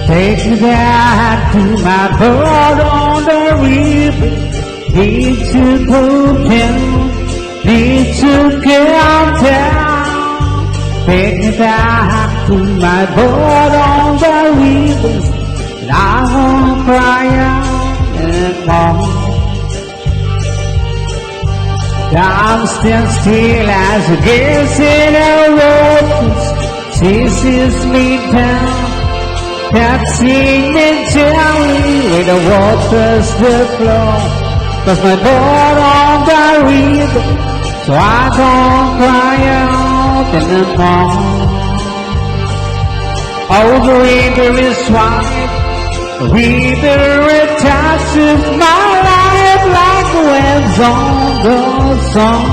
Take me back to my boat on the river. Need to go down, need to come down. Take me back to my boat on the river, and I won't cry out anymore. I'm still as a gaze in a road chases me down, catching me gently with the waters will flow. 'Cause my boat on the river, so I don't cry out anymore. Oh, the river is wide, the river it touches my life like the waves on the song.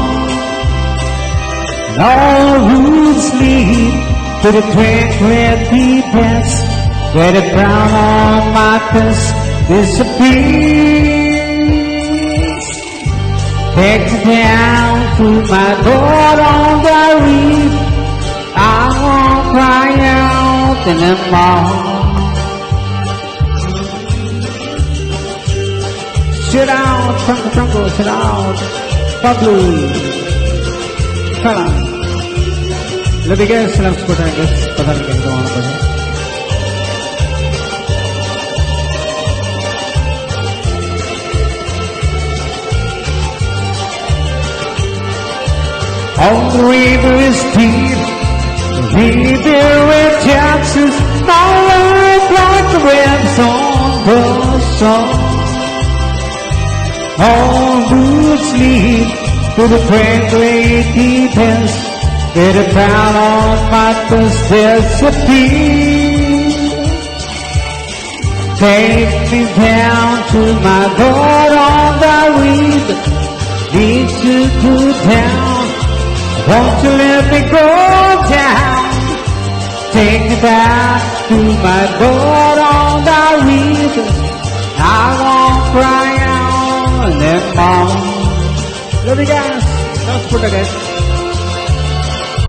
And all routes lead to the tranquil deepest, where the crown on my face disappears. Take me down to my boat on the reef, I won't cry out anymore. Sit out, Franco, sit out. Pablo, Kala. Lebih guys, salam seputar guys, seputar guys, doang apa sih? Oh, the river is deep, the river it touches my life like the waves on the song. All routes lead to the tranquil deepest, where the crown on my face disappears. Take me down to my boat on the river, need to go down, won't you let me go down. Take me back to my boat on the river, I won't cry out anymore. Love you guys. That's good, guys.